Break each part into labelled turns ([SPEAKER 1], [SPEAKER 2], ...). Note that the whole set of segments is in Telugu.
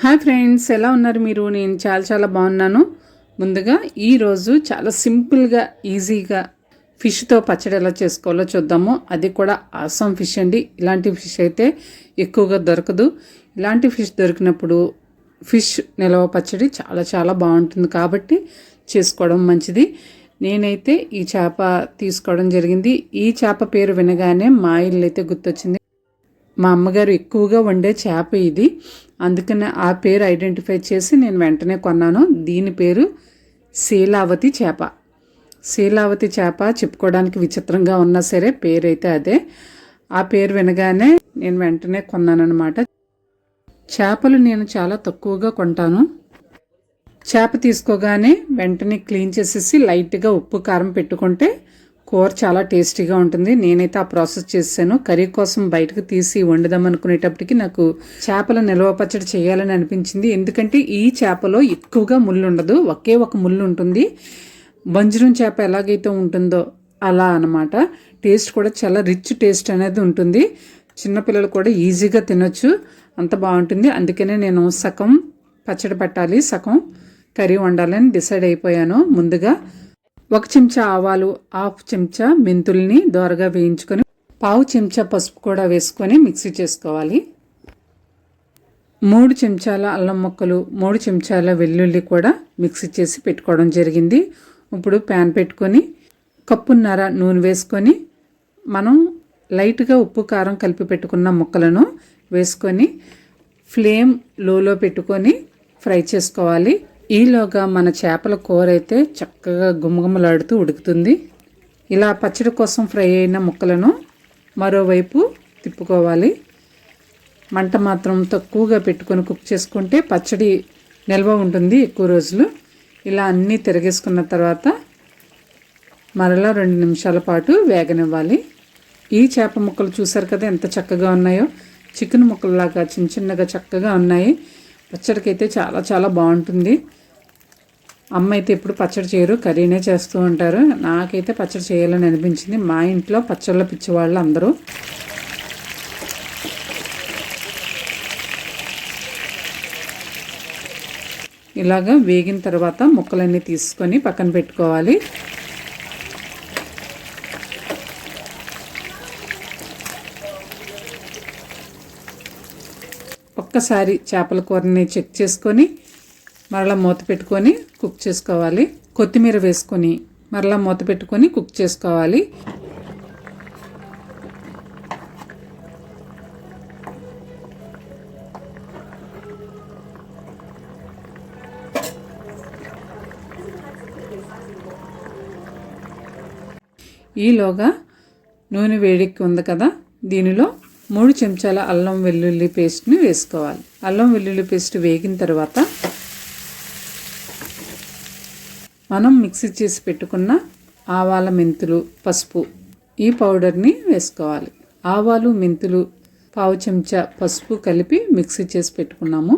[SPEAKER 1] హాయ్ ఫ్రెండ్స్, ఎలా ఉన్నారు మీరు? నేను చాలా బాగున్నాను. ముందుగా ఈరోజు చాలా సింపుల్గా ఈజీగా ఫిష్తో పచ్చడి ఎలా చేసుకోవాలో చూద్దాము. అది కూడా ఆసం ఫిష్ అండి. ఇలాంటి ఫిష్ అయితే ఎక్కువగా దొరకదు. ఇలాంటి ఫిష్ దొరికినప్పుడు ఫిష్ నిలవ పచ్చడి చాలా బాగుంటుంది కాబట్టి చేసుకోవడం మంచిది. నేనైతే ఈ చేప తీసుకోవడం జరిగింది. ఈ చేప పేరు వినగానే మా ఇల్లు అయితే గుర్తొచ్చింది. మా అమ్మగారు ఎక్కువగా వండే చేప ఇది. అందుకనే ఆ పేరు ఐడెంటిఫై చేసి నేను వెంటనే కొన్నాను. దీని పేరు శీలావతి చేప. శీలావతి చేప చెప్పుకోవడానికి విచిత్రంగా ఉన్నా సరే పేరైతే అదే. ఆ పేరు వినగానే నేను వెంటనే కొన్నాను అనమాట. చేపలు నేను చాలా తక్కువగా కొంటాను. చేప తీసుకోగానే వెంటనే క్లీన్ చేసేసి లైట్గా ఉప్పు కారం పెట్టుకుంటే కూర చాలా టేస్టీగా ఉంటుంది. నేనైతే ఆ ప్రాసెస్ చేశాను. కర్రీ కోసం బయటకు తీసి వండుదాం అనుకునేటప్పటికి నాకు చేపల నిల్వ పచ్చడి చేయాలని అనిపించింది. ఎందుకంటే ఈ చేపలో ఎక్కువగా ముళ్ళు ఉండదు, ఒకే ఒక ముళ్ళు ఉంటుంది. బంజరం చేప ఎలాగైతే ఉంటుందో అలా అనమాట. టేస్ట్ కూడా చాలా రిచ్ టేస్ట్ అనేది ఉంటుంది. చిన్నపిల్లలు కూడా ఈజీగా తినొచ్చు, అంత బాగుంటుంది. అందుకనే నేను సగం పచ్చడి పెట్టాలి, సగం కర్రీ వండాలని డిసైడ్ అయిపోయాను. ముందుగా 1 చెంచా ఆవాలు, 1/2 చెంచా మెంతుల్ని దోరగా వేయించుకొని 1/2 చెంచా పసుపు కూడా వేసుకొని మిక్సీ చేసుకోవాలి. 3 చెంచాల అల్లం ముక్కలు, 3 చెంచాల వెల్లుల్లి కూడా మిక్సీ చేసి పెట్టుకోవడం జరిగింది. ఇప్పుడు ప్యాన్ పెట్టుకొని కప్పున్నర నూనె వేసుకొని మనం లైట్గా ఉప్పు కారం కలిపి పెట్టుకున్న ముక్కలను వేసుకొని ఫ్లేమ్ లోలో పెట్టుకొని ఫ్రై చేసుకోవాలి. ఈలోగా మన చేపల కూర అయితే చక్కగా గుమగుమలాడుతూ ఉడుకుతుంది. ఇలా పచ్చడి కోసం ఫ్రై అయిన ముక్కలను మరోవైపు తిప్పుకోవాలి. మంట మాత్రం తక్కువగా పెట్టుకొని కుక్ చేసుకుంటే పచ్చడి నిల్వ ఉంటుంది ఎక్కువ రోజులు. ఇలా అన్నీ తిరగేసుకున్న తర్వాత మరలా 2 నిమిషాల పాటు వేగనివ్వాలి. ఈ చేప ముక్కలు చూసారు కదా ఎంత చక్కగా ఉన్నాయో. చికెన్ ముక్కల్లాగా చిన్నగా చక్కగా ఉన్నాయి. పచ్చడికి అయితే చాలా బాగుంటుంది. అమ్మ అయితే ఎప్పుడు పచ్చడి చేయరు, కర్రీనే చేస్తూ ఉంటారు. నాకైతే పచ్చడి చేయాలని అనిపించింది. మా ఇంట్లో పచ్చళ్ళ పిచ్చివాళ్ళు అందరూ. ఇలాగా వేగిన తర్వాత ముక్కలన్నీ తీసుకొని పక్కన పెట్టుకోవాలి. ఒక్కసారి చేపల కూరని చెక్ చేసుకొని మరలా మూత పెట్టుకొని కుక్ చేసుకోవాలి. కొత్తిమీర వేసుకొని మరలా మూత పెట్టుకొని కుక్ చేసుకోవాలి. ఈలోగా నూనె వేడెక్కి ఉంది కదా, దీనిలో 3 చెంచాల అల్లం వెల్లుల్లి పేస్ట్ని వేసుకోవాలి. అల్లం వెల్లుల్లి పేస్ట్ వేగిన తర్వాత మనం మిక్సీ చేసి పెట్టుకున్న ఆవాల, మెంతులు, పసుపు ఈ పౌడర్ని వేసుకోవాలి. ఆవాలు, మెంతులు 1/2 చెంచా పసుపు కలిపి మిక్సీ చేసి పెట్టుకున్నాము.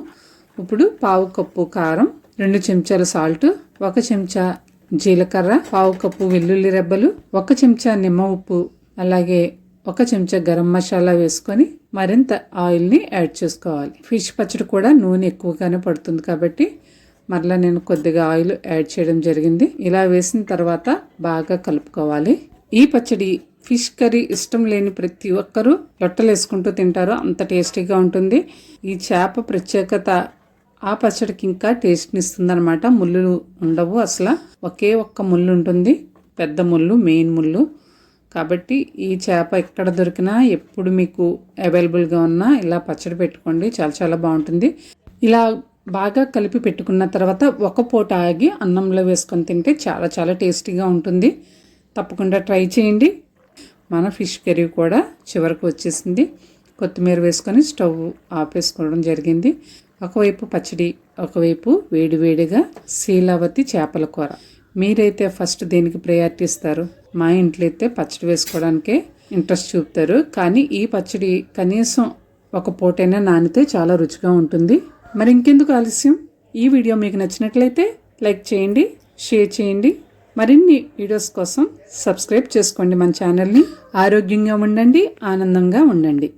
[SPEAKER 1] ఇప్పుడు 1/2 కప్పు కారం, 2 చెంచాల సాల్ట్, 1 చెంచా జీలకర్ర, 1/2 కప్పు వెల్లుల్లి రెబ్బలు, 1 చెంచా నిమ్మ ఉప్పు, అలాగే 1 చెంచా గరం మసాలా వేసుకొని మరింత ఆయిల్ని యాడ్ చేసుకోవాలి. ఫిష్ పచ్చడి కూడా నూనె ఎక్కువగానే పడుతుంది కాబట్టి మరలా నేను కొద్దిగా ఆయిల్ యాడ్ చేయడం జరిగింది. ఇలా వేసిన తర్వాత బాగా కలుపుకోవాలి. ఈ పచ్చడి ఫిష్ కర్రీ ఇష్టం లేని ప్రతి ఒక్కరూ లొట్టలు వేసుకుంటూ తింటారు, అంత టేస్టీగా ఉంటుంది. ఈ చేప ప్రత్యేకత ఆ పచ్చడికి ఇంకా టేస్ట్ని ఇస్తుందన్నమాట. ముళ్ళు ఉండవు, అసలు ఒకే ఒక్క ముళ్ళు ఉంటుంది, పెద్ద ముళ్ళు, మెయిన్ ముళ్ళు. కాబట్టి ఈ చేప ఎక్కడ దొరికినా ఎప్పుడు మీకు అవైలబుల్గా ఉన్నా ఇలా పచ్చడి పెట్టుకోండి, చాలా బాగుంటుంది. ఇలా బాగా కలిపి పెట్టుకున్న తర్వాత ఒక పూట ఆగి అన్నంలో వేసుకొని తింటే చాలా టేస్టీగా ఉంటుంది. తప్పకుండా ట్రై చేయండి. మన ఫిష్ కర్రీ కూడా చివరికి వచ్చేసింది. కొత్తిమీర వేసుకొని స్టవ్ ఆపేసుకోవడం జరిగింది. ఒకవైపు పచ్చడి, ఒకవైపు వేడివేడిగా శీలావతి చేపల కూర. మీరైతే ఫస్ట్ దేనికి ప్రయారిటీ ఇస్తారు? మా ఇంట్లో అయితే పచ్చడి వేసుకోవడానికే ఇంట్రెస్ట్ చూపుతారు. కానీ ఈ పచ్చడి కనీసం ఒక పూటైనా నానితే చాలా రుచిగా ఉంటుంది. మరి ఇంకెందుకు ఆలస్యం? ఈ వీడియో మీకు నచ్చినట్లయితే లైక్ చేయండి, షేర్ చేయండి. మరిన్ని వీడియోస్ కోసం సబ్స్క్రైబ్ చేసుకోండి మన ఛానల్ని. ఆరోగ్యంగా ఉండండి, ఆనందంగా ఉండండి.